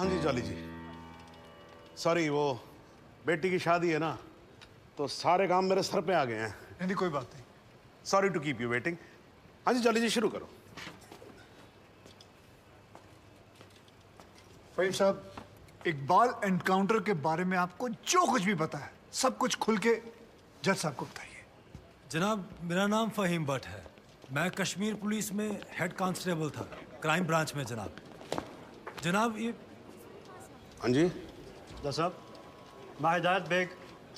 हाँ जी जॉली जी, सॉरी वो बेटी की शादी है ना, तो सारे काम मेरे सर पे आ गए हैं। नहीं कोई बात नहीं। Sorry to keep you waiting. हाँ जी जॉली जी, शुरू करो। फहीम साहब, इकबाल एनकाउंटर के बारे में आपको जो कुछ भी पता है सब कुछ खुल के जज साहब को बताइए। जनाब, मेरा नाम फहीम भट्ट है। मैं कश्मीर पुलिस में हेड कांस्टेबल था, क्राइम ब्रांच में। जनाब ये हाँ जी साहब, मैं हिदायत बेग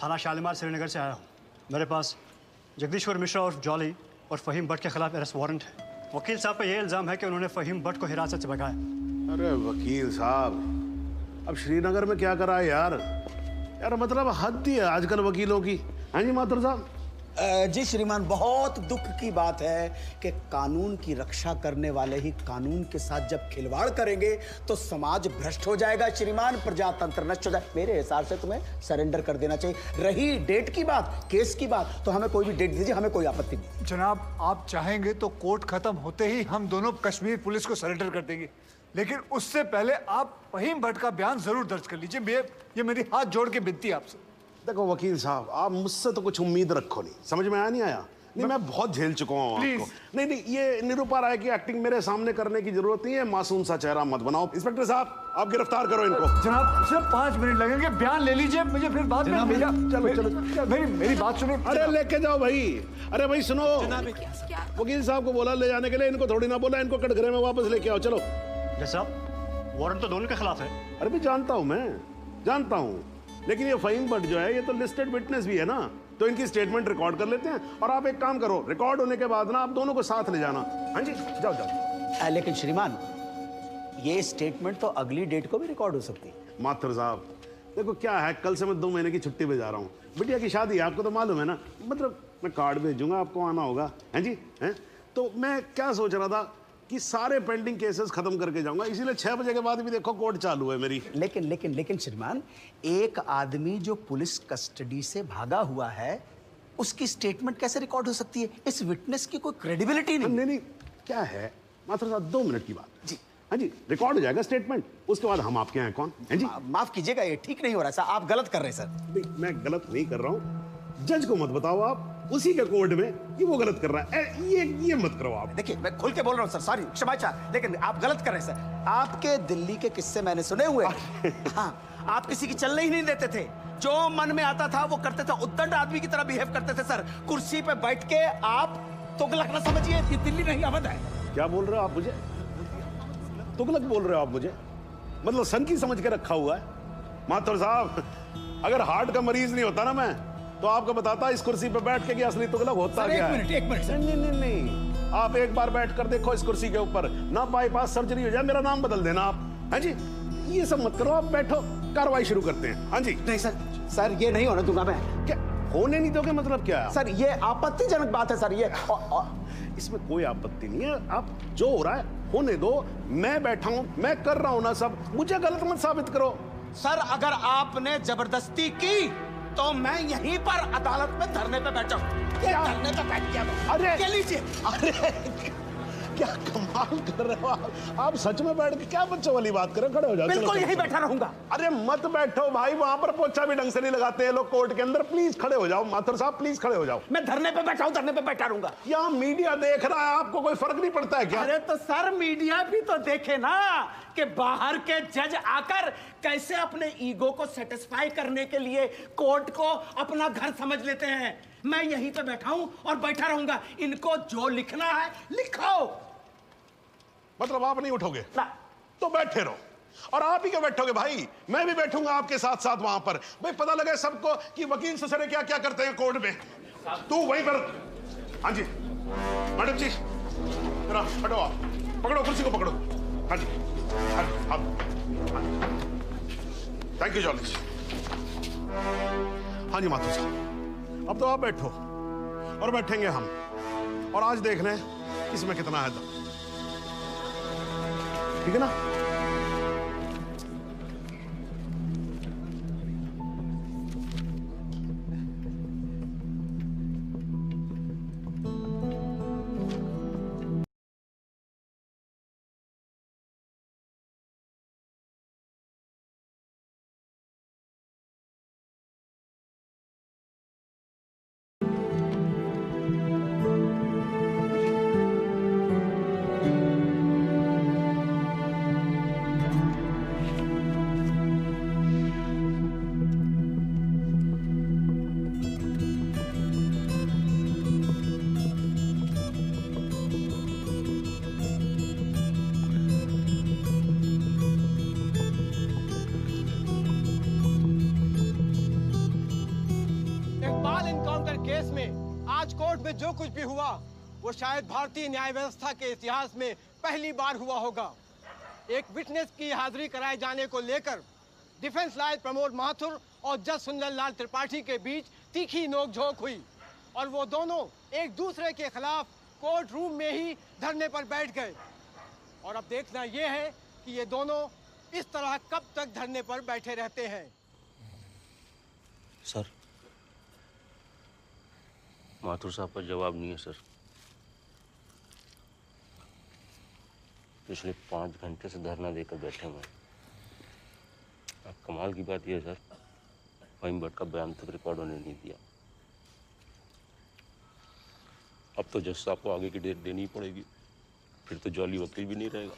थाना शालीमार श्रीनगर से आया हूँ। मेरे पास जगदीश्वर मिश्रा और जॉली और फहीम भट्ट के खिलाफ अरेस्ट वारंट है। वकील साहब पर यह इल्ज़ाम है कि उन्होंने फहीम भट्ट को हिरासत से भगाया। अरे वकील साहब, अब श्रीनगर में क्या करा है यार? यार मतलब हद ही है आजकल वकीलों की। हाँ जी माथुर साहब। जी श्रीमान, बहुत दुख की बात है कि कानून की रक्षा करने वाले ही कानून के साथ जब खिलवाड़ करेंगे तो समाज भ्रष्ट हो जाएगा श्रीमान, प्रजातंत्र नष्ट हो जाए। मेरे हिसाब से तुम्हें सरेंडर कर देना चाहिए। रही डेट की बात, केस की बात, तो हमें कोई भी डेट दीजिए, हमें कोई आपत्ति नहीं। जनाब, आप चाहेंगे तो कोर्ट खत्म होते ही हम दोनों कश्मीर पुलिस को सरेंडर कर देंगे, लेकिन उससे पहले आप फहीम भट्ट का बयान जरूर दर्ज कर लीजिए। ये मेरी हाथ जोड़ के विनती है आपसे। देखो वकील साहब, आप मुझसे तो कुछ उम्मीद रखो नहीं, समझ में आया नहीं आया? नहीं, मैं बहुत झेल चुका हूँ आपको। नहीं, ये निरूपा राय की एक्टिंग मेरे सामने करने की जरूरत नहीं है। मासूम सा चेहरा मत बनाओ। इंस्पेक्टर साहब, आप गिरफ्तार करो इनको। जनाब सिर्फ 5 मिनट लगेंगे, बयान ले लीजिए, मुझे फिर बाद में भेजा। चलो मेरी बात सुनो। अरे लेके जाओ भाई। अरे भाई सुनो, वकील साहब को बोला ले जाने के लिए, इनको थोड़ी ना बोला इनको कटघरे में वापस लेके आओ। चलो। जज साहब, वारंट तो दोनों के खिलाफ है। अरे भी जानता हूं, मैं जानता हूं, लेकिन ये फहीम भट्ट जो है ये तो लिस्टेड विटनेस भी है ना, तो इनकी स्टेटमेंट रिकॉर्ड कर लेते हैं। और आप एक काम करो, रिकॉर्ड होने के बाद ना आप दोनों को साथ ले जाना। हाँ जी, जाओ जाओ। लेकिन श्रीमान, ये स्टेटमेंट तो अगली डेट को भी रिकॉर्ड हो सकती है। माथुर साहब देखो क्या है, कल से मैं 2 महीने की छुट्टी पे जा रहा हूँ। बिटिया की शादी है, आपको तो मालूम है ना। मतलब मैं कार्ड भेजूंगा, आपको आना होगा। हैं जी हैं। तो मैं क्या सोच रहा था कि सारे पेंडिंग केसेस खत्म करके जाऊंगा, इसीलिए 6 बजे के बाद भी देखो कोर्ट चालू है मेरी। लेकिन श्रीमान, एक आदमी जो पुलिस कस्टडी से भागा हुआ है उसकी स्टेटमेंट कैसे रिकॉर्ड हो सकती है? इस विटनेस की कोई क्रेडिबिलिटी नहीं। नहीं, क्या है माथुर साहब, 2 मिनट की बात जी। हाँ जी, रिकॉर्ड हो जाएगा स्टेटमेंट, उसके बाद हम आपके यहाँ कौन है जी। माफ कीजिएगा, ये ठीक नहीं हो रहा सर, आप गलत कर रहे हैं सर। नहीं, मैं गलत नहीं कर रहा हूँ। जज को मत बताओ आप, उसी के कोर्ट में कि वो गलत कर रहा है। ये मत करो आप। देखिए, मैं खुल के बोल रहा हूँ सर, सॉरी, क्षमा चाह, लेकिन आप गलत कर रहे हैं सर। आपके दिल्ली के किस्से मैंने सुने हुए। हाँ, आप किसी की चलने ही नहीं देते थे, जो मन में आता था वो करते थे, उद्दंड आदमी की तरह बिहेव करते थे सर। कुर्सी पे बैठ के आप तुगलक ना समझिए, ये दिल्ली नहीं अवध है। क्या बोल रहे हो आप मुझे? तुगलक बोल रहे हो आप मुझे? मतलब सन की समझ के रखा हुआ है? माथुर साहब, अगर हार्ट का मरीज नहीं होता ना मैं, तो आपको बताता इस कुर्सी पे बैठ के कि असली तुगलक होता क्या है। एक मिनट सर। नहीं, आप एक बार बैठ कर देखो इस कुर्सी के ऊपर, ना बाईपास सर्जरी हो जाए, मेरा नाम बदल देना आप। हाँ जी, ये सब मत करो, आप बैठो, कार्रवाई शुरू करते हैं। हाँ जी। नहीं सर, ये नहीं होने दूंगा मैं। क्या होने नहीं दोगे? मतलब क्या है सर? ये आपत्तिजनक बात है सर। ये इसमें कोई आपत्ति नहीं है। आप जो हो रहा है होने दो, मैं बैठा हूं, मैं कर रहा हूं ना सब, मुझे गलत मत साबित करो। सर, अगर आपने जबरदस्ती की तो मैं यहीं पर अदालत में धरने पे बैठा हूं। धरने पे बैठ गया। अरे क्या लीजिए। अरे क्या कमाल कर रहे हो आप सच में बैठ के क्या बच्चों वाली बात कर रहे हो? खड़े हो जाओ। बिल्कुल यहीं बैठा रहूंगा। अरे मत बैठो भाई, वहां पर पोछा भी ढंग से नहीं लगाते हैं लोग कोर्ट के अंदर। प्लीज खड़े हो जाओ माथुर साहब, प्लीज खड़े हो जाओ। मैं धरने पे बैठा हूं, धरने पे बैठा रहूंगा। यहाँ मीडिया देख रहा है, आपको कोई फर्क नहीं पड़ता है क्या? अरे तो सर, मीडिया भी तो देखे ना कि बाहर के जज आकर कैसे अपने ईगो को सेटिस्फाई करने के लिए कोर्ट को अपना घर समझ लेते हैं। मैं यहीं पे बैठा हूं और बैठा रहूंगा। इनको जो लिखना है लिखो। मतलब आप नहीं उठोगे ना तो बैठे रहो, और आप ही क्यों बैठोगे भाई? मैं भी बैठूंगा आपके साथ साथ वहां पर, भाई पता लगे सबको कि वकील ससुरे क्या क्या करते हैं कोर्ट में। तू वहीं पर। हाँ जी मैडम जी, जरा हटो, आप पकड़ो कुर्सी को, पकड़ो। हाँ जी, थैंक यू जॉली। हाँ जी माथुर साहब, अब तो आप बैठो और बैठेंगे हम, और आज देख लें इसमें कितना है दम। ठीक है ना? केस में आज कोर्ट में जो कुछ भी हुआ वो शायद भारतीय न्याय व्यवस्था के इतिहास में पहली बार हुआ होगा। एक विटनेस की हाजिरी कराए जाने को लेकर डिफेंस लॉयर प्रमोद माथुर और जज सुंदरलाल त्रिपाठी के बीच तीखी नोकझोंक हुई और वो दोनों एक दूसरे के खिलाफ कोर्ट रूम में ही धरने पर बैठ गए। और अब देखना यह है कि ये दोनों इस तरह कब तक धरने पर बैठे रहते हैं। सर, माथुर साहब का जवाब नहीं है सर। पिछले 5 घंटे से धरना देकर बैठे हुए हैं। अब कमाल की बात यह है सर, फहीम भट्ट का बयान तक रिकॉर्ड होने नहीं दिया। अब तो जज साहब को आगे की डेट देनी पड़ेगी, फिर तो जॉली वकील भी नहीं रहेगा।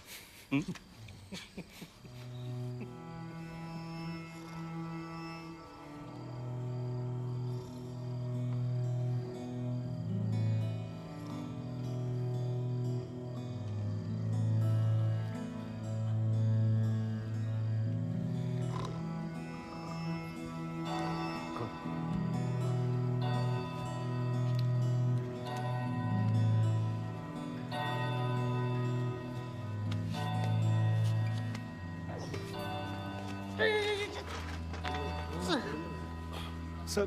सर,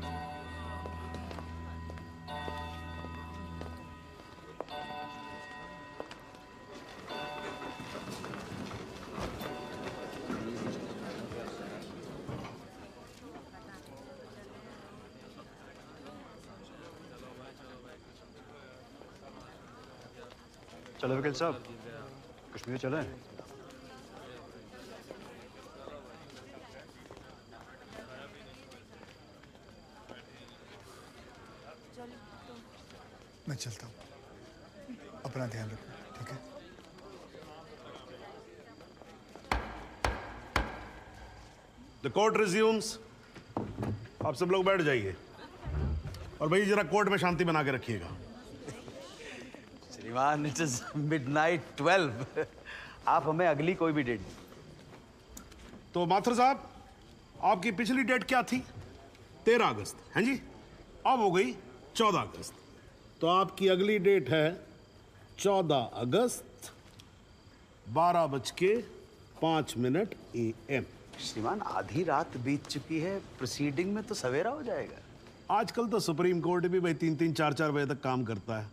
चलो वकील साहब, कश्मीर चलें। मैं चलता हूँ, अपना ध्यान रखना, ठीक है? The court resumes. आप सब लोग बैठ जाइए और भाई जरा कोर्ट में शांति बना के रखिएगा। श्रीमान, इट इज मिडनाइट 12। आप हमें अगली कोई भी डेट। तो माथुर साहब, आपकी पिछली डेट क्या थी? 13 अगस्त, हैं जी? अब हो गई 14 अगस्त। तो आपकी अगली डेट है 14 अगस्त 12:05 AM। श्रीमान, आधी रात बीत चुकी है, प्रोसीडिंग में तो सवेरा हो जाएगा। आजकल तो सुप्रीम कोर्ट भी भाई 3-3, 4-4 बजे तक काम करता है।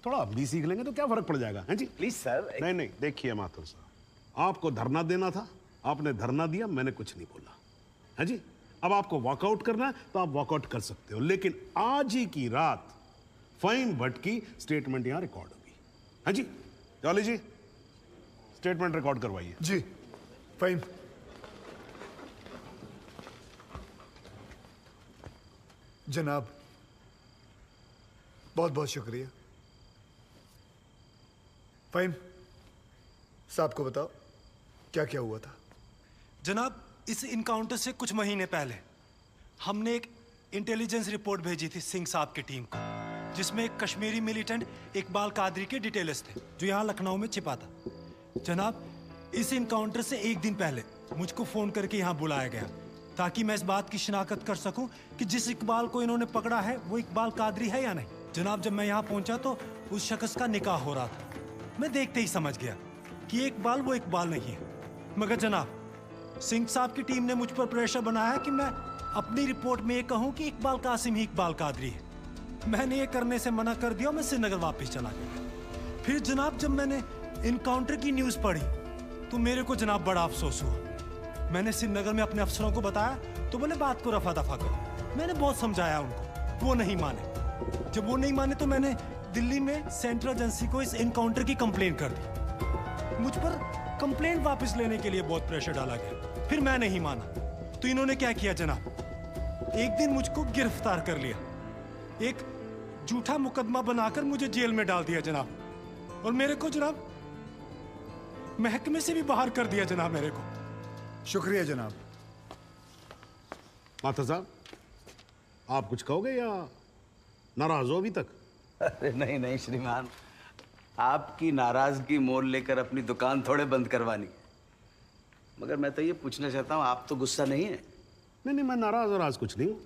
थोड़ा हम भी सीख लेंगे तो क्या फर्क पड़ जाएगा, हैं जी? Please sir. नहीं नहीं, देखिए माथुर साहब, आपको धरना देना था, आपने धरना दिया, मैंने कुछ नहीं बोला, है जी? अब आपको वॉकआउट करना है तो आप वॉकआउट कर सकते हो, लेकिन आज ही की रात फहीम भट्ट की स्टेटमेंट यहां रिकॉर्ड होगी, है जी? जॉली जी, स्टेटमेंट रिकॉर्ड करवाइए। जी, फहीम। जनाब, बहुत बहुत शुक्रिया। फहीम साहब को बताओ क्या क्या हुआ था। जनाब, इस इनकाउंटर से कुछ महीने पहले हमने एक इंटेलिजेंस रिपोर्ट भेजी थी सिंह साहब की टीम को, जिसमें एक कश्मीरी मिलिटेंट इकबाल कादरी के डिटेल्स थे जो यहाँ लखनऊ में छिपा था। जनाब, इस इनकाउंटर से एक दिन पहले मुझको फोन करके यहाँ बुलाया गया ताकि मैं इस बात की शिनाख्त कर सकूं कि जिस इकबाल को इन्होंने पकड़ा है वो इकबाल कादरी है या नहीं। जनाब, जब मैं यहाँ पहुंचा तो उस शख्स का निकाह हो रहा था। मैं देखते ही समझ गया कि इकबाल वो इकबाल नहीं है। मगर जनाब, सिंह साहब की टीम ने मुझ पर प्रेशर बनाया कि मैं अपनी रिपोर्ट में ये कहूं कि इकबाल कासिम ही इकबाल कादरी है। मैंने ये करने से मना कर दिया, मैं श्रीनगर वापस चला गया। फिर जनाब, जब मैंने इनकाउंटर की न्यूज़ पढ़ी तो मेरे को जनाब बड़ा अफसोस हुआ। मैंने श्रीनगर में अपने अफसरों को बताया तो बोले बात को रफा दफा करो। मैंने बहुत समझाया उनको, वो नहीं माने। जब वो नहीं माने तो मैंने दिल्ली में सेंट्रल एजेंसी को इस इनकाउंटर की कंप्लेन कर दी। मुझ पर कंप्लेंट वापस लेने के लिए बहुत प्रेशर डाला गया। फिर मैं नहीं माना तो इन्होंने क्या किया जनाब, एक दिन मुझको गिरफ्तार कर लिया, एक झूठा मुकदमा बनाकर मुझे जेल में डाल दिया जनाब, और मेरे को जनाब महकमे से भी बाहर कर दिया जनाब मेरे को। शुक्रिया जनाब। माथुर साहब, आप कुछ कहोगे या नाराज हो अभी तक? अरे नहीं नहीं श्रीमान, आपकी नाराजगी मोल लेकर अपनी दुकान थोड़े बंद करवानी है। मगर मैं तो ये पूछना चाहता हूँ, आप तो गुस्सा नहीं है? नहीं नहीं, मैं नाराज और आज कुछ नहीं हूं।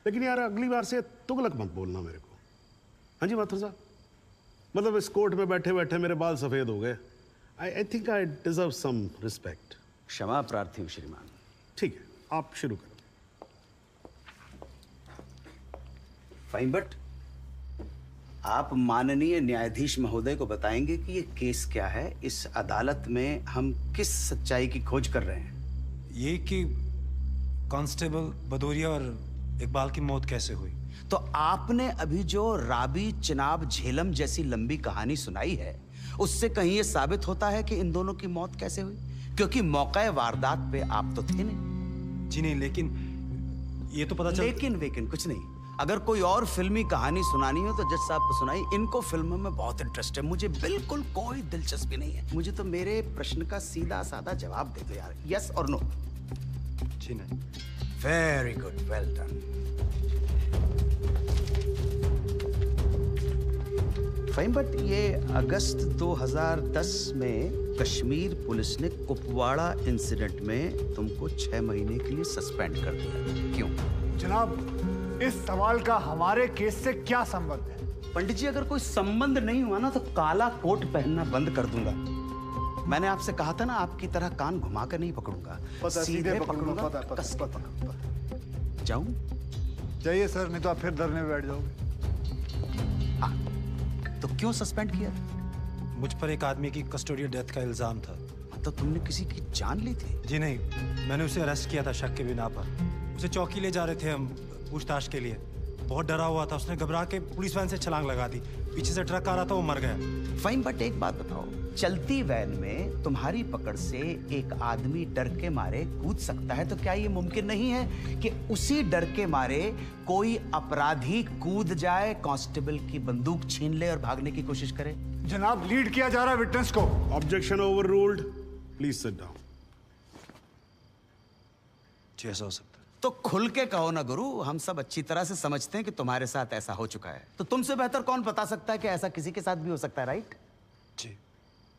लेकिन यार अगली बार से तुगलक मत बोलना मेरे को। हाँ जी माथुर साहब, मतलब इस कोर्ट में बैठे बैठे मेरे बाल सफेद हो गए। I think I deserve some respect. क्षमा प्रार्थी हूँ श्रीमान। ठीक है, आप शुरू करो। फाइन बट आप माननीय न्यायाधीश महोदय को बताएंगे कि ये केस क्या है, इस अदालत में हम किस सच्चाई की खोज कर रहे हैं। ये कि कांस्टेबल भदौरिया और इकबाल की मौत कैसे हुई। तो आपने अभी जो राबी चिनाब झेलम जैसी लंबी कहानी सुनाई है, उससे कहीं ये साबित होता है कि इन दोनों की मौत कैसे हुई? क्योंकि मौके वारदात पे आप तो थे नहीं। जी नहीं, लेकिन ये तो पता चल। लेकिन वेकिन कुछ नहीं। अगर कोई और फिल्मी कहानी सुनानी हो तो जज साहब को सुनाई। इनको फिल्मों में बहुत इंटरेस्ट है, मुझे बिल्कुल कोई दिलचस्पी नहीं है। मुझे तो मेरे प्रश्न का सीधा साधा जवाब दे दो यार, यस और नो। जी नहीं। Very good, well done. Fine but ये अगस्त 2010 में कश्मीर पुलिस ने कुपवाड़ा इंसिडेंट में तुमको 6 महीने के लिए सस्पेंड कर दिया, क्यों? जनाब, इस सवाल का हमारे केस से क्या संबंध है? पंडित जी, अगर कोई संबंध नहीं हुआ ना तो काला कोट पहनना बंद कर दूंगा। मैंने आपसे कहा था ना, आपकी तरह कान घुमा कर नहीं पकड़ूंगा, सीधे पकड़ूंगा, कस के पकड़ूंगा। जाऊं? जाइए सर, नहीं तो आप फिर धरने में बैठ जाओगे। तो क्यों सस्पेंड किया? मुझ पर एक आदमी की कस्टोडियल डेथ का इल्जाम था। तो तुमने किसी की जान ली थी? जी नहीं, मैंने उसे अरेस्ट किया था शक के बिना पर। उसे चौकी ले जा रहे थे हम पूछताछ के लिए। बहुत डरा हुआ था, उसने घबरा के पुलिस वैन से छलांग लगा दी। पीछे से ट्रक आ रहा था, वो मर गया। फाइन बट एक बात बताओ, चलती वैन में तुम्हारी पकड़ से एक आदमी डर के मारे कूद सकता है, तो क्या ये मुमकिन नहीं है कि उसी डर के मारे कोई अपराधी कूद जाए, कांस्टेबल की बंदूक छीन ले और भागने की कोशिश करे? जनाब, लीड किया जा रहा है विटनेस को। Objection overruled, please sit down. जी ऐसा हो सकता है। तो खुल के कहो ना गुरु, हम सब अच्छी तरह से समझते हैं कि तुम्हारे साथ ऐसा हो चुका है। तो तुमसे बेहतर कौन बता सकता है कि ऐसा किसी के साथ भी हो सकता है, राइट? जी।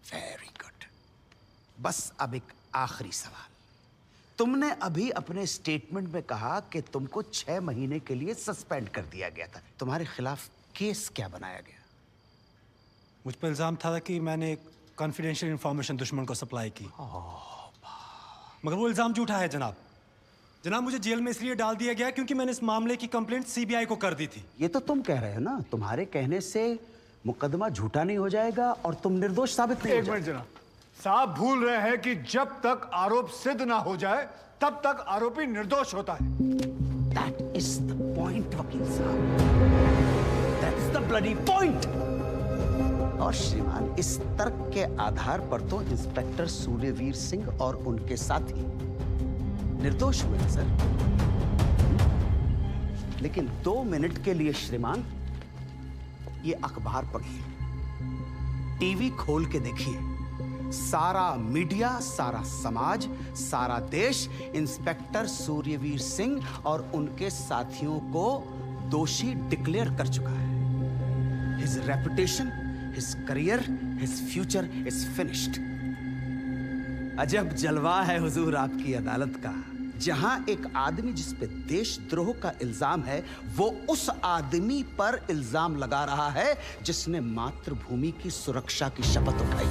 Very good. बस अब एक आखिरी सवाल। तुमने अभी अपने स्टेटमेंट में कहा कि तुमको 6 महीने के लिए सस्पेंड कर दिया गया था। तुम्हारे खिलाफ केस क्या बनाया गया? मुझ पर इल्जाम था कि मैंने एक कॉन्फिडेंशियल इंफॉर्मेशन दुश्मन को सप्लाई की। मगर वो इल्जाम झूठा है जनाब। जनाब, मुझे जेल में इसलिए डाल दिया गया क्योंकि मैंने इस मामले की कंप्लेंट सीबीआई को कर दी थी। ये तो तुम कह रहे हो ना, तुम्हारे कहने से मुकदमा झूठा नहीं हो जाएगा और तुम निर्दोष साबित नहीं हो एक मिनट जाओगे। जनाब, साहब भूल रहे हैं कि जब तक आरोप सिद्ध ना हो जाए तब तक आरोपी निर्दोष होता है। That is the point, वकील साहब। That's the bloody point। और श्रीमान, इस तर्क के आधार पर तो इंस्पेक्टर सूर्यवीर सिंह और उनके साथी निर्दोष हुए हैं, सर। लेकिन 2 मिनट के लिए श्रीमान, ये अखबार पढ़िए, टीवी खोल के देखिए। सारा मीडिया, सारा समाज, सारा देश इंस्पेक्टर सूर्यवीर सिंह और उनके साथियों को दोषी डिक्लेयर कर चुका है। His reputation, his career, his future is finished. अजब जलवा है हुजूर आपकी अदालत का, जहां एक आदमी जिस पे देशद्रोह का इल्जाम है, वो उस आदमी पर इल्जाम लगा रहा है जिसने मातृभूमि की सुरक्षा की शपथ उठाई।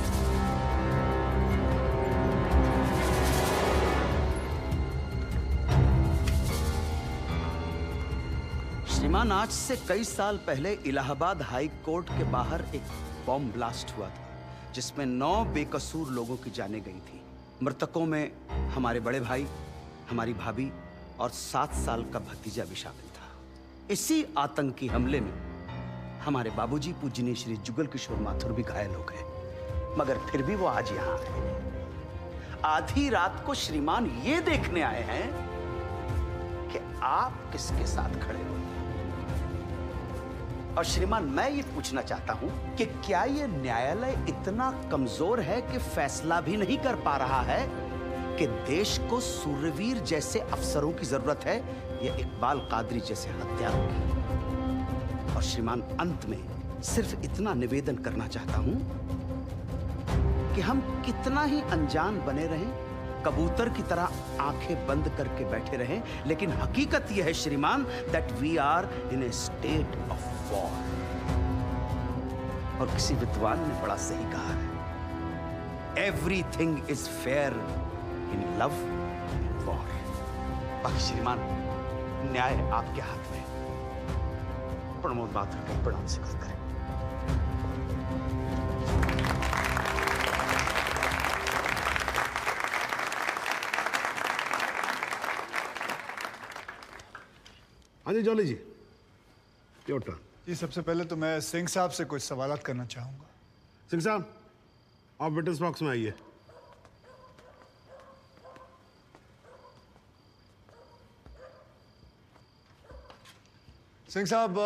श्रीमान, आज से कई साल पहले इलाहाबाद हाई कोर्ट के बाहर एक बॉम्ब ब्लास्ट हुआ था, जिसमें 9 बेकसूर लोगों की जानें गई थी। मृतकों में हमारे बड़े भाई, हमारी भाभी और 7 साल का भतीजा भी शामिल था। इसी आतंकी हमले में हमारे बाबूजी पूजनीय श्री जुगल किशोर माथुर भी घायल हो गए, मगर फिर भी वो आज यहाँ आए। आधी रात को श्रीमान ये देखने आए हैं कि आप किसके साथ खड़े हो। और श्रीमान, मैं ये पूछना चाहता हूं कि क्या ये न्यायालय इतना कमजोर है कि फैसला भी नहीं कर पा रहा है कि देश को सूर्यवीर जैसे अफसरों की जरूरत है या इकबाल कादरी जैसे हत्यारों की? और श्रीमान, अंत में सिर्फ इतना निवेदन करना चाहता हूं कि हम कितना ही अनजान बने रहें, कबूतर की तरह आंखें बंद करके बैठे रहें, लेकिन हकीकत यह है श्रीमान that we are in a state of war. और किसी विद्वान ने बड़ा सही कहा है, everything is fair in love and war. बाकी श्रीमान, न्याय आपके हाथ में है। प्रमोद माथुर का प्रणाम स्वीकार करें। हाँ जी जॉली जी, योर टर्न। जी सबसे पहले तो मैं सिंह साहब से कुछ सवालात करना चाहूंगा। सिंह साहब, आप विटनेस बॉक्स में आइए। सिंह साहब,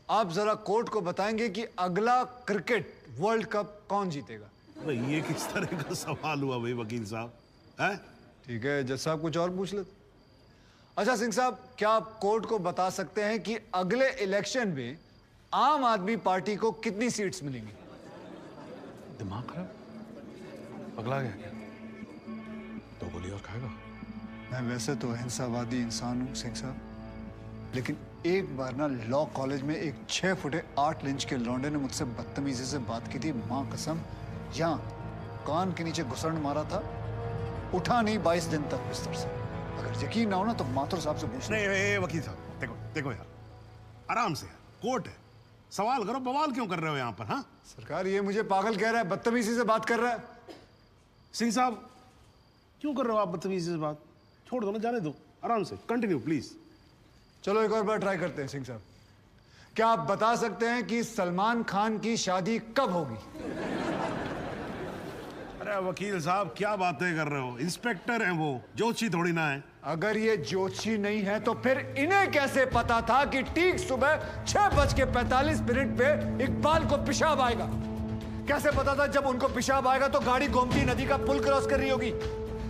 आप जरा कोर्ट को बताएंगे कि अगला क्रिकेट वर्ल्ड कप कौन जीतेगा? भाई ये किस तरह का सवाल हुआ भाई वकील साहब? है ठीक है, जज साहब कुछ और पूछ लेते। अच्छा सिंह साहब, क्या आप कोर्ट को बता सकते हैं कि अगले इलेक्शन में आम आदमी पार्टी को कितनी सीट्स मिलेंगी? दिमाग खराब, पगला गया क्या? तो गोली और खाएगा। मैं वैसे तो अहिंसावादी इंसान हूँ सिंह साहब, लेकिन एक बार ना लॉ कॉलेज में एक 6 फुटे 8 इंच के लौंडे ने मुझसे बदतमीजी से बात की थी। माँ कसम, यहाँ कान के नीचे घुसड़ मारा था, उठा नहीं 22 दिन तक बिस्तर से। अगर यकीन ना हो ना तो माथुर साहब से पूछ। नहीं वकील साहब, देखो देखो यार, आराम से, कोर्ट है, सवाल करो, बवाल क्यों कर रहे हो यहाँ पर? हाँ सरकार, ये मुझे पागल कह रहा है, बदतमीजी से बात कर रहा है। सिंह साहब, क्यों कर रहे हो आप बदतमीजी से बात? छोड़ दो ना, जाने दो, आराम से कंटिन्यू प्लीज। चलो एक और बार ट्राई करते हैं। सिंह साहब, क्या आप बता सकते हैं कि सलमान खान की शादी कब होगी? अरे वकील साहब, क्या बातें कर रहे हो? इंस्पेक्टर हैं वो, जोशी थोड़ी ना है। अगर ये जोशी नहीं है तो फिर इन्हें कैसे पता था कि ठीक सुबह 6:45 पे इकबाल को पेशाब आएगा? कैसे पता था जब उनको पेशाब आएगा तो गाड़ी गोमती नदी का पुल क्रॉस कर रही होगी?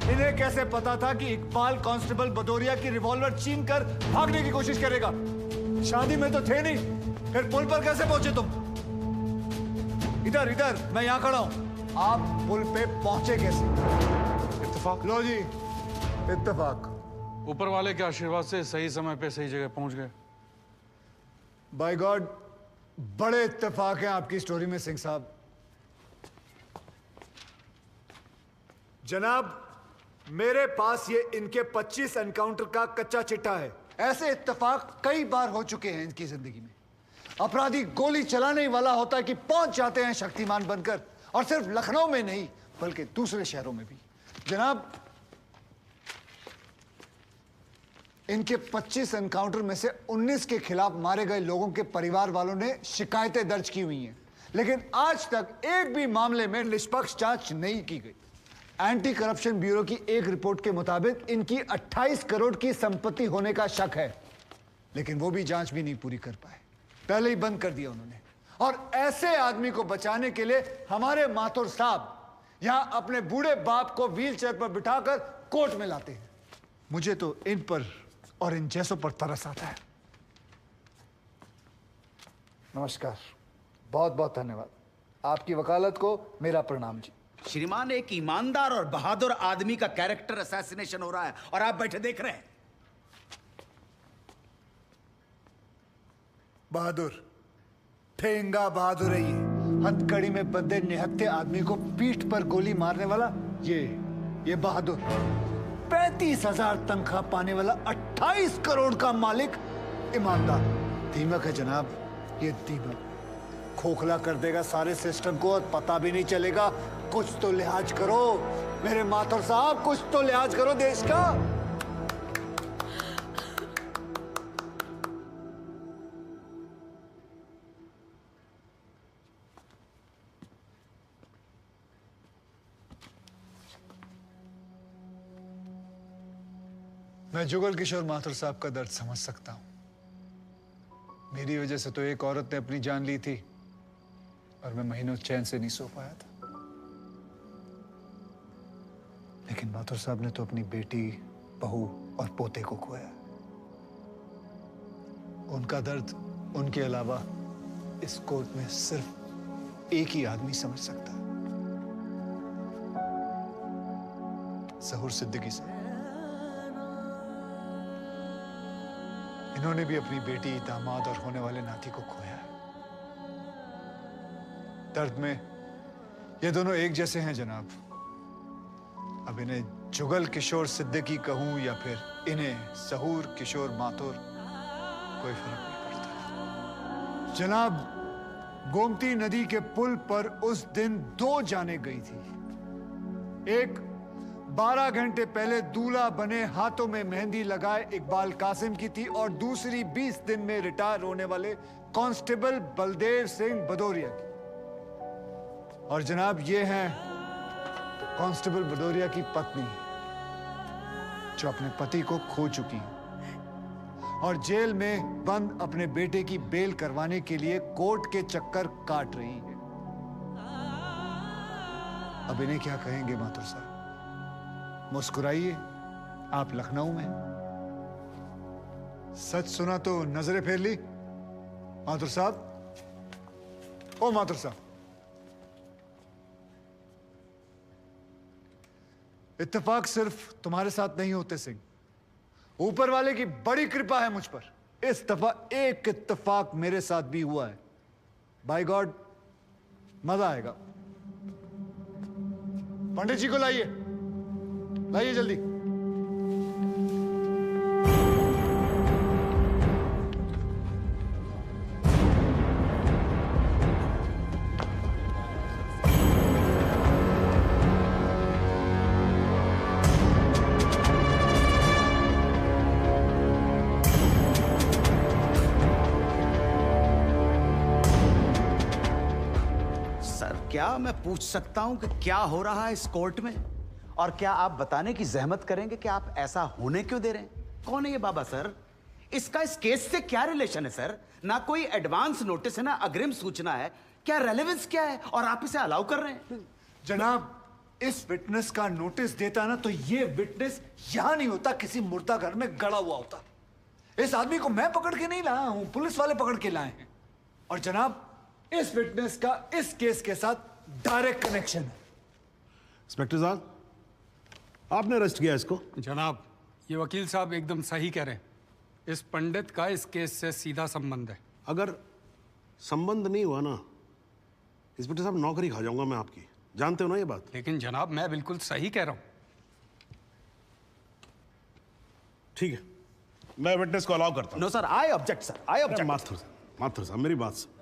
इन्हें कैसे पता था कि इकबाल कांस्टेबल भदौरिया की रिवॉल्वर छीन कर भागने की कोशिश करेगा? शादी में तो थे नहीं, फिर पुल पर कैसे पहुंचे तुम? इधर इधर, मैं यहां खड़ा हूं, आप पुल पे पहुंचे कैसे? इत्तेफाक। लो जी, इत्तेफाक। ऊपर वाले के आशीर्वाद से सही समय पे सही जगह पहुंच गए। बाय गॉड, बड़े इत्तेफाक हैं आपकी स्टोरी में सिंह साहब। जनाब, मेरे पास ये इनके 25 एनकाउंटर का कच्चा चिट्ठा है। ऐसे इत्तेफाक कई बार हो चुके हैं इनकी जिंदगी में। अपराधी गोली चलाने ही वाला होता है कि पहुंच जाते हैं शक्तिमान बनकर, और सिर्फ लखनऊ में नहीं बल्कि दूसरे शहरों में भी। जनाब, इनके 25 एनकाउंटर में से 19 के खिलाफ मारे गए लोगों के परिवार वालों ने शिकायतें दर्ज की हुई हैं, लेकिन आज तक एक भी मामले में निष्पक्ष जांच नहीं की गई। एंटी करप्शन ब्यूरो की एक रिपोर्ट के मुताबिक इनकी 28 करोड़ की संपत्ति होने का शक है, लेकिन वो भी जांच भी नहीं पूरी कर पाए, पहले ही बंद कर दिया उन्होंने। और ऐसे आदमी को बचाने के लिए हमारे माथुर साहब यहां अपने बूढ़े बाप को व्हीलचेयर पर बिठाकर कोर्ट में लाते हैं। मुझे तो इन पर और इन जैसों पर तरस आता है। नमस्कार, बहुत बहुत धन्यवाद। आपकी वकालत को मेरा प्रणाम जी। श्रीमान, एक ईमानदार और बहादुर आदमी का कैरेक्टर असैसिनेशन हो रहा है और आप बैठे देख रहे हैं। बहादुर, ठेंगा बहादुर है ये। हथकड़ी में बंधे निहत्थे आदमी को पीठ पर गोली मारने वाला ये बहादुर। 35,000 तनख्वाह पाने वाला 28 करोड़ का मालिक ईमानदार। दीमक है जनाब, ये दीमक खोखला कर देगा सारे सिस्टम को और पता भी नहीं चलेगा। कुछ तो लिहाज करो मेरे माथुर साहब, कुछ तो लिहाज करो देश का। मैं जुगल किशोर माथुर साहब का दर्द समझ सकता हूं। मेरी वजह से तो एक औरत ने अपनी जान ली थी और मैं महीनों चैन से नहीं सो पाया था। लेकिन माथुर साहब ने तो अपनी बेटी, बहू और पोते को खोया। उनका दर्द उनके अलावा इस कोर्ट में सिर्फ एक ही आदमी समझ सकता है। सहूर सिद्दीकी से। इन्होंने भी अपनी बेटी, दामाद और होने वाले नाती को खोया है। दर्द में ये दोनों एक जैसे हैं जनाब। अब इन्हें जुगल किशोर सिद्दीकी कहूं या फिर इन्हें सहूर किशोर माथुर, कोई फर्क नहीं पड़ता। जनाब, गोमती नदी के पुल पर उस दिन 2 जानें गई थी। एक 12 घंटे पहले दूल्हा बने, हाथों में मेहंदी लगाए इकबाल कासिम की थी, और दूसरी 20 दिन में रिटायर होने वाले कांस्टेबल बलदेव सिंह भदौरिया की। और जनाब, ये हैं कांस्टेबल भदौरिया की पत्नी, जो अपने पति को खो चुकी है और जेल में बंद अपने बेटे की बेल करवाने के लिए कोर्ट के चक्कर काट रही है। अब इन्हें क्या कहेंगे माथुर साहब? मुस्कुराइए, आप लखनऊ में। सच सुना तो नजरें फेर ली माथुर साहब। ओ माथुर साहब, इत्तेफाक सिर्फ तुम्हारे साथ नहीं होते सिंह, ऊपर वाले की बड़ी कृपा है मुझ पर। इस दफा एक इत्तेफाक मेरे साथ भी हुआ है। बाय गॉड, मजा आएगा। पंडित जी को लाइए, लाइए जल्दी। क्या मैं पूछ सकता हूं कि क्या हो रहा है इस कोर्ट में? और क्या आप बताने की जहमत करेंगे कि आप ऐसा होने क्यों दे रहे हैं? कौन है ये बाबा सर? इसका इस केस से क्या रिलेशन है सर? ना कोई एडवांस नोटिस है, ना अग्रिम सूचना है। क्या रेलेवेंस क्या है और आप इसे अलाउ कर रहे हैं? जनाब, इस विटनेस का नोटिस देता ना तो ये विटनेस यहां नहीं होता, किसी मुर्दा घर में गड़ा हुआ होता। इस आदमी को मैं पकड़ के नहीं लाया हूं, पुलिस वाले पकड़ के लाए हैं। और जनाब, इस विटनेस का इस केस के साथ डायरेक्ट कनेक्शन है। इंस्पेक्टर साहब, आपने अरेस्ट किया इसको? जनाब, ये वकील साहब एकदम सही कह रहे हैं। इस पंडित का इस केस से सीधा संबंध है। अगर संबंध नहीं हुआ ना, इंस्पेक्टर साहब, नौकरी खा जाऊंगा मैं आपकी। जानते हो ना ये बात? लेकिन जनाब, मैं बिल्कुल सही कह रहा हूं। ठीक है, मैं विटनेस को अलाउ करता हूं। No sir, I object sir, I object. Mathur साहब, मेरी बात सुन।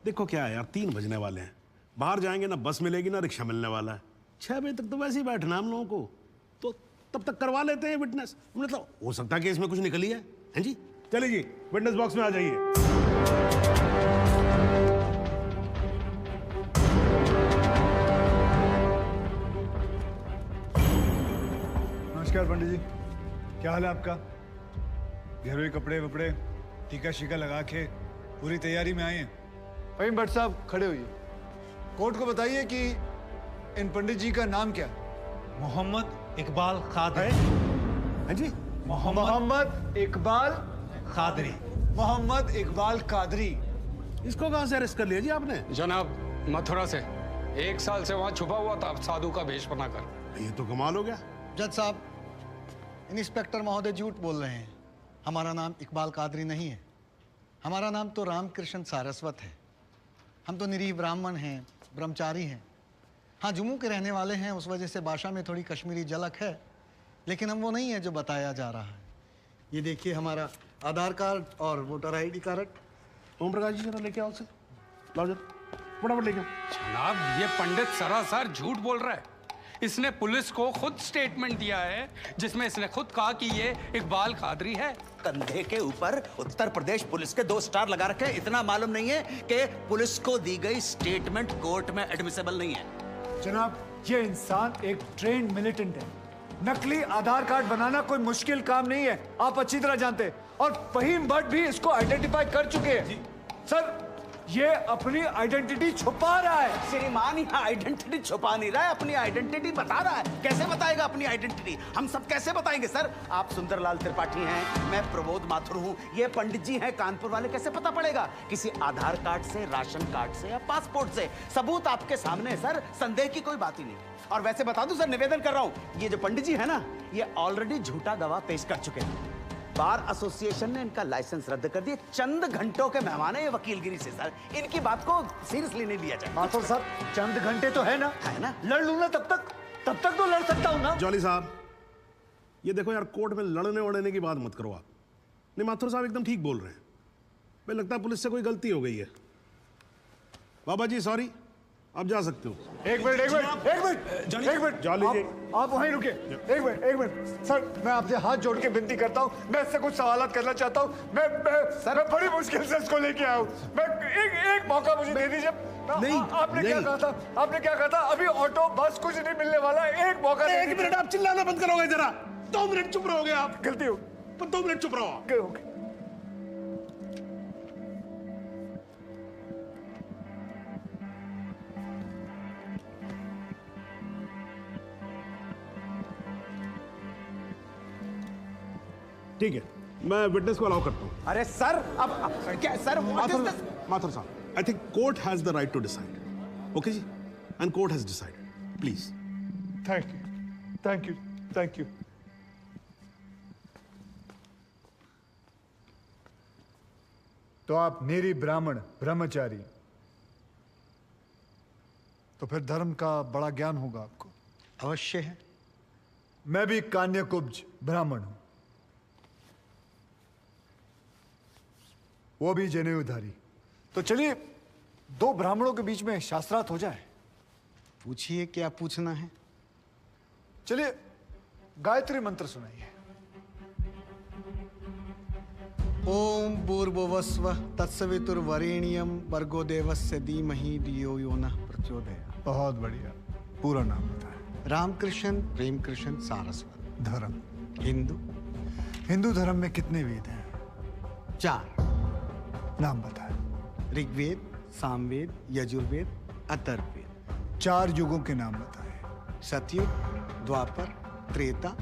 देखो क्या है यार, 3 बजने वाले हैं, बाहर जाएंगे ना बस मिलेगी ना रिक्शा मिलने वाला है। 6 बजे तक तो वैसे ही बैठना हम लोगों को, तो तब तक करवा लेते हैं विटनेस। मतलब हो सकता है कि इसमें कुछ निकली है। हैं जी? चलिए जी, विटनेस बॉक्स में आ जाइए। नमस्कार पंडित जी, क्या हाल है आपका? घरेलू कपड़े वपड़े, टीका शीका लगा के पूरी तैयारी में आए हैं। फहीम भट्ट साहब, खड़े होइए। कोर्ट को बताइए कि इन पंडित जी का नाम क्या है? मोहम्मद इकबाल कादरी। हैं जी? मोहम्मद इकबाल कादरी। मोहम्मद इकबाल कादरी। इसको कहां से अरेस्ट कर लिया जी आपने? जनाब, मथुरा से 1 साल से वहां छुपा हुआ था, साधु का भेष बनाकर। ये तो कमाल हो गया। जज साहब, इंस्पेक्टर महोदय झूठ बोल रहे हैं। हमारा नाम इकबाल कादरी नहीं है, हमारा नाम तो रामकृष्ण सारस्वत है। हम तो निरीह ब्राह्मण हैं, ब्रह्मचारी हैं। हाँ, जम्मू के रहने वाले हैं, उस वजह से भाषा में थोड़ी कश्मीरी झलक है, लेकिन हम वो नहीं है जो बताया जा रहा है। ये देखिए हमारा आधार कार्ड और voter ID card. Om Prakash ji, जरा लेके आओ से। लाओ जरा, फटाफट लेके आओ। जनाब, ये पंडित सरासर झूठ बोल रहा है। इसने पुलिस को खुद स्टेटमेंट दिया है, जिसमें इसने खुद कहा कि ये इकबाल कादरी है। कंधे के ऊपर उत्तर प्रदेश पुलिस के 2 स्टार लगा रखे हैं। इतना मालूम नहीं है कि पुलिस को दी गई स्टेटमेंट कोर्ट में एडमिसेबल नहीं है। जनाब, ये इंसान एक ट्रेन्ड मिलिटेंट है। नकली आधार कार्ड बनाना कोई मुश्किल काम नहीं है, आप अच्छी तरह जानते हैं। और फहीम भट्ट भी इसको आइडेंटिफाई कर चुके हैं। सर, ये अपनी आइडेंटिटी छुपा रहा है। श्रीमान यहाँ आइडेंटिटी छुपा नहीं रहा है, अपनी आइडेंटिटी बता रहा है। कैसे बताएगा अपनी आइडेंटिटी? हम सब कैसे बताएंगे सर? आप सुंदरलाल त्रिपाठी हैं, मैं प्रबोध माथुर हूँ, ये पंडित जी हैं कानपुर वाले, कैसे पता पड़ेगा? किसी आधार कार्ड से, राशन कार्ड से या पासपोर्ट से। सबूत आपके सामने है सर, संदेह की कोई बात ही नहीं। और वैसे बता दूं सर, निवेदन कर रहा हूं, ये जो पंडित जी है ना, ये ऑलरेडी झूठा गवाह पेश कर चुके हैं। बार एसोसिएशन ने इनका लाइसेंस रद्द कर दिया। चंद घंटों के मेहमान है ये वकीलगिरी से सर, इनकी बात को सीरियसली नहीं लिया जाए। माथुर साहब, चंद घंटे तो है ना, लड़ लूं ना तब तक तो लड़ सकता हूं ना। जॉली साहब, ये देखो यार, कोर्ट में लड़ने वड़ने की बात मत करो आप। नहीं, माथुर साहब एकदम ठीक बोल रहे हैं। मुझे लगता है पुलिस से कोई गलती हो गई है। बाबा जी सॉरी, आप जा सकते हो। एक मिनट जॉली जी, आप वहीं रुके। एक मिनट सर, मैं आपसे हाथ जोड़ के विनती करता हूँ, मैं इससे कुछ सवालात करना चाहता हूँ। मैं बड़ी मुश्किल से इसको लेके आया हूँ। मैं एक मौका मुझे दे दीजिए। नहीं, आपने क्या कहा था? अभी ऑटो बस कुछ नहीं मिलने वाला, एक मौका। एक मिनट, आप चिल्लाना बंद करोगे जरा? 2 मिनट चुप रहोगे आप? गलती हो, 2 मिनट चुप रहो। ओके। ठीक है, मैं विटनेस को अलाउ करता हूँ। अरे सर, अब क्या सर? माथुर साहब, I think court has the right to decide. Okay जी, and court has decided. Please. Thank you. तो आप निरी ब्राह्मण ब्रह्मचारी, तो फिर धर्म का बड़ा ज्ञान होगा आपको। अवश्य है। मैं भी कान्यकुब्ज ब्राह्मण हूं, वो भी जनेऊधारी। तो चलिए 2 ब्राह्मणों के बीच में शास्त्रार्थ हो जाए। पूछिए, क्या पूछना है? चलिए गायत्री मंत्र सुनाइए। ओम भूर्भुवस्व तत्सवितुर्वरेण्यम भर्गो देवस्य धीमहि धियो यो नः प्रचोदयात्। बहुत बढ़िया, पूरा नाम बताएं। रामकृष्ण प्रेमकृष्ण सारस्वत। धर्म? हिंदू धर्म में कितने वेद हैं? 4। नाम बताएं। ऋग्वेद, सामवेद, यजुर्वेद, अथर्ववेद। 4 युगों के नाम बताएं। सतयुग, द्वापर, त्रेता,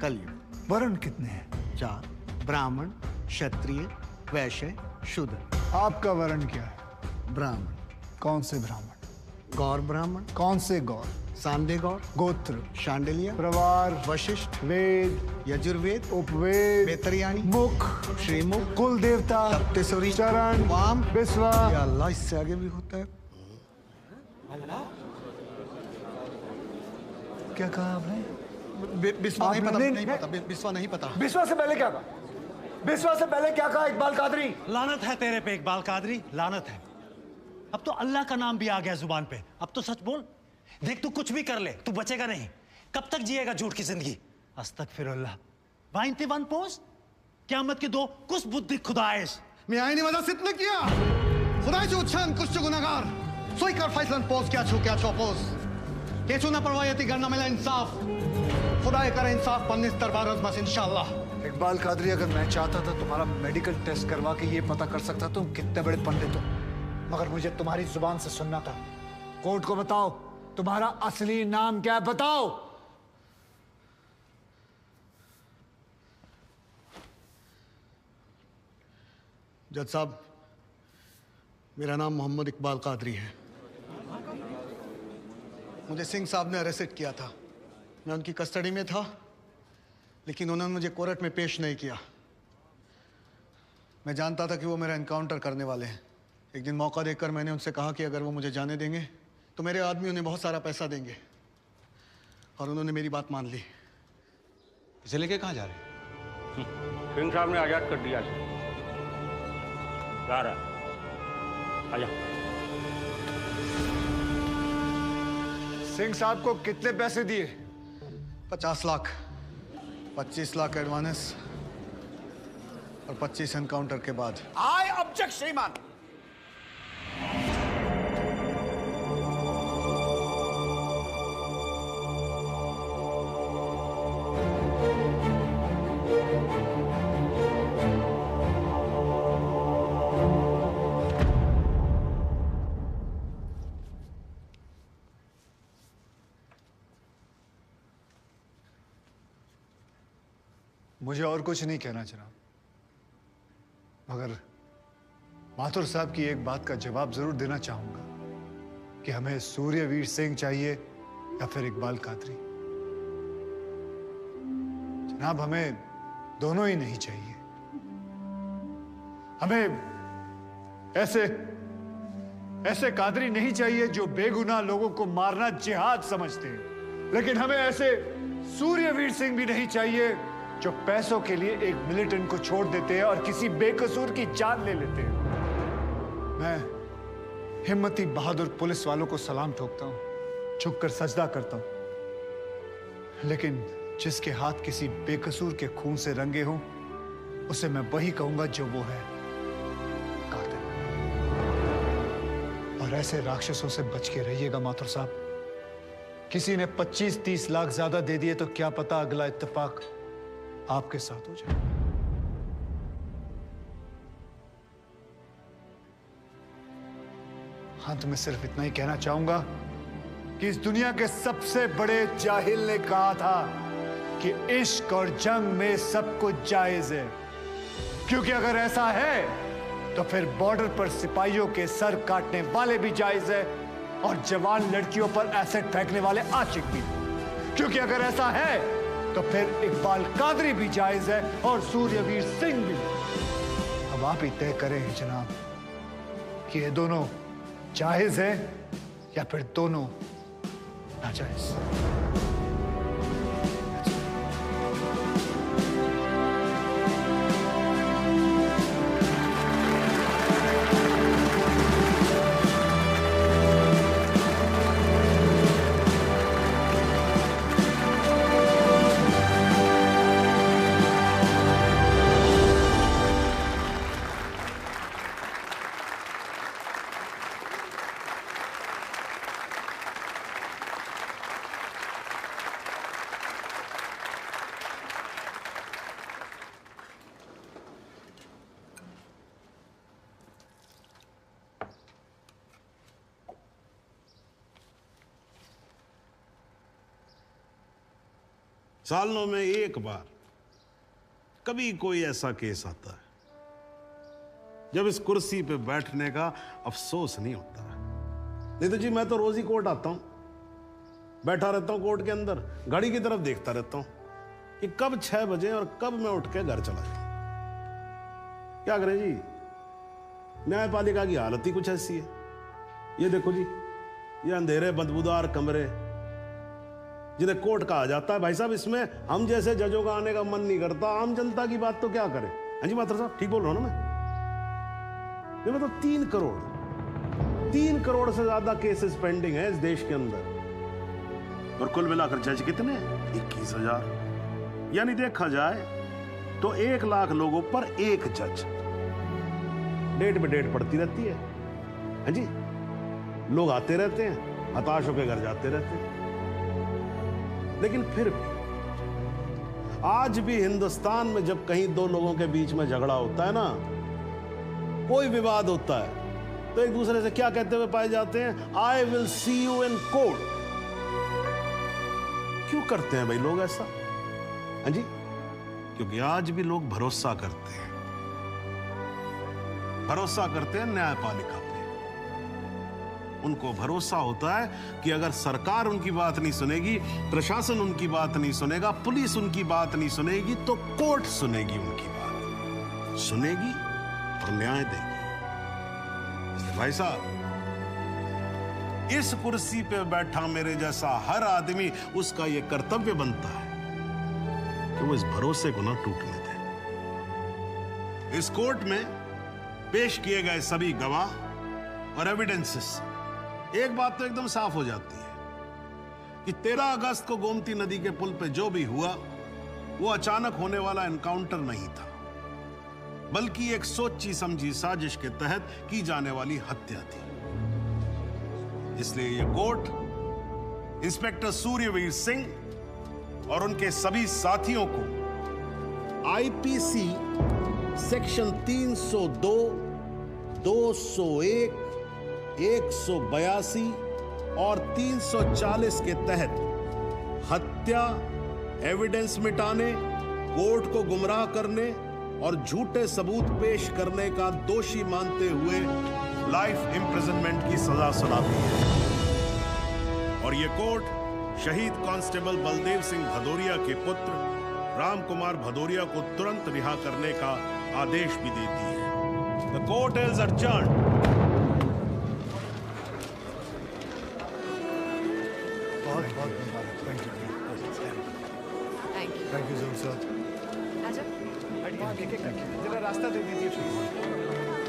कलयुग। वर्ण कितने हैं? 4। ब्राह्मण, क्षत्रिय, वैश्य, शूद्र। आपका वर्ण क्या है? ब्राह्मण। कौन से ब्राह्मण? गौर ब्राह्मण। कौन से गौर? सांडे गौर। गोत्र? शांडिल्य। प्रवार? वशिष्ठ। वेद? यजुर्वेद। उपवेद? बेतरियाणी। मुख? श्रीमुख। कुल देवता? तप्तेश्वरी। चरण? वाम। बिस्वा? या अल्लाह, इससे आगे भी होता है। क्या कहा आपने? बिस्वा नहीं पता, नहीं पता। बिस्वा नहीं पता। बिस्वा से पहले क्या कहा? बिस्वा से पहले क्या कहा इकबाल कादरी? लानत है तेरे पे इकबाल कादरी, लानत है। अब तो अल्लाह का नाम भी आ गया जुबान पे। अब तो सच बोल। देख, तू कुछ भी कर ले, तू बचेगा नहीं। कब तक जिएगा झूठ की जिंदगी? अस्तगफिरुल्लाह। वाइंते वन पोस्ट क़यामत के 2 कुछ बुद्धि खुदाइश मी आईने वजा सितने किया खुदायचे उच्छान कुछ गुनाहगार सोई कर फैसलन पोस क्या पोस केचू ना परवायती करना मिला इंसाफ खुदा करे इंसाफ पन्नीस दरबार बस इंशाल्लाह। इकबाल कादरी, अगर मैं चाहता था तुम्हारा मेडिकल टेस्ट करवा के ये पता कर सकता तुम कितने बड़े पंडित हो, मगर मुझे तुम्हारी जुबान से सुनना था। कोर्ट को बताओ, तुम्हारा असली नाम क्या है? बताओ। जज साहब, मेरा नाम मोहम्मद इकबाल कादरी है। मुझे सिंह साहब ने अरेस्ट किया था। मैं उनकी कस्टडी में था, लेकिन उन्होंने मुझे कोर्ट में पेश नहीं किया। मैं जानता था कि वो मेरा एनकाउंटर करने वाले हैं। एक दिन मौका देखकर मैंने उनसे कहा कि अगर वो मुझे जाने देंगे तो मेरे आदमी उन्हें बहुत सारा पैसा देंगे, और उन्होंने मेरी बात मान ली। इसे लेके कहाँ जा रहे हैं? सिंह साहब ने आजाद कर दिया। जा रहा आजा। सिंह साहब को कितने पैसे दिए? 50 लाख, 25 लाख एडवांस और 25 एनकाउंटर के बाद। आई ऑब्जेक्ट श्रीमान। मुझे और कुछ नहीं कहना जनाब, मगर माथुर साहब की एक बात का जवाब जरूर देना चाहूंगा कि हमें सूर्यवीर सिंह चाहिए या फिर इकबाल कादरी। जनाब, हमें दोनों ही नहीं चाहिए। हमें ऐसे कादरी नहीं चाहिए जो बेगुनाह लोगों को मारना जिहाद समझते हैं, लेकिन हमें ऐसे सूर्यवीर सिंह भी नहीं चाहिए जो पैसों के लिए एक मिलिटेंट को छोड़ देते हैं और किसी बेकसूर की जान ले लेते हैं। मैं हिम्मती बहादुर पुलिस वालों को सलाम ठोकता हूं, झुककर सजदा करता हूं, लेकिन जिसके हाथ किसी बेकसूर के खून से रंगे हों, उसे मैं वही कहूंगा जो वो है, कातिल। और ऐसे राक्षसों से बच के रहिएगा माथुर साहब। किसी ने 25-30 लाख ज्यादा दे दिए तो क्या पता अगला इत्तेफाक आपके साथ हो जाए। अंत में सिर्फ इतना ही कहना चाहूंगा कि इस दुनिया के सबसे बड़े जाहिल ने कहा था कि इश्क और जंग में सब कुछ जायज है, क्योंकि अगर ऐसा है तो फिर बॉर्डर पर सिपाहियों के सर काटने वाले भी जायज है और जवान लड़कियों पर एसिड फेंकने वाले आशिक भी, क्योंकि अगर ऐसा है तो फिर इकबाल कादरी भी जायज है और सूर्यवीर सिंह भी। अब आप ही तय करें जनाब कि ये दोनों जायज है या फिर दोनों नाजायज। सालों में एक बार कभी कोई ऐसा केस आता है जब इस कुर्सी पे बैठने का अफसोस नहीं होता। नहीं तो जी मैं तो रोज ही कोर्ट आता हूं, बैठा रहता हूं कोर्ट के अंदर, घड़ी की तरफ देखता रहता हूं कि कब 6 बजे और कब मैं उठ के घर चला जाऊं। क्या करें जी, न्यायपालिका की हालत ही कुछ ऐसी है। ये देखो जी, ये अंधेरे बदबूदार कमरे जिन्हें कोर्ट कहा जाता है, भाई साहब इसमें हम जैसे जजों का आने का मन नहीं करता। आम जनता की बात तो क्या करें। हाँ जी माथुर साहब, ठीक बोल रहा हूं ना मैं? मतलब 3 करोड़ से ज्यादा केसेस पेंडिंग है इस देश के अंदर, और कुल मिलाकर जज कितने? 21,000। यानी देखा जाए तो 1 लाख लोगों पर एक जज। डेट पे डेट पड़ती रहती है। हाँ जी, लोग आते रहते हैं, हताश होकर घर जाते रहते हैं। लेकिन फिर भी आज भी हिंदुस्तान में जब कहीं 2 लोगों के बीच में झगड़ा होता है ना, कोई विवाद होता है, तो एक दूसरे से क्या कहते हुए पाए जाते हैं? I will see you in court. क्यों करते हैं भाई लोग ऐसा? हाँ जी, क्योंकि आज भी लोग भरोसा करते हैं, न्यायपालिका पे। उनको भरोसा होता है कि अगर सरकार उनकी बात नहीं सुनेगी, प्रशासन उनकी बात नहीं सुनेगा, पुलिस उनकी बात नहीं सुनेगी, तो कोर्ट सुनेगी, उनकी बात सुनेगी और न्याय देगी। भाई साहब, इस कुर्सी पे बैठा मेरे जैसा हर आदमी, उसका यह कर्तव्य बनता है कि वो इस भरोसे को ना टूटने दे। इस कोर्ट में पेश किए गए सभी गवाह और एविडेंसेस, एक बात तो एकदम साफ हो जाती है कि 13 अगस्त को गोमती नदी के पुल पे जो भी हुआ वो अचानक होने वाला एनकाउंटर नहीं था, बल्कि एक सोची समझी साजिश के तहत की जाने वाली हत्या थी। इसलिए ये कोर्ट इंस्पेक्टर सूर्यवीर सिंह और उनके सभी साथियों को आईपीसी सेक्शन 302, 201, 182 और 340 के तहत हत्या, एविडेंस मिटाने, कोर्ट को गुमराह करने और झूठे सबूत पेश करने का दोषी मानते हुए लाइफ इम्प्रिजनमेंट की सजा सुनाती है। और ये कोर्ट शहीद कांस्टेबल बलदेव सिंह भदौरिया के पुत्र राम कुमार भदौरिया को तुरंत रिहा करने का आदेश भी देती है। The court is adjourned। Thank you sir. जरा रास्ता दे दीजिए प्लीज।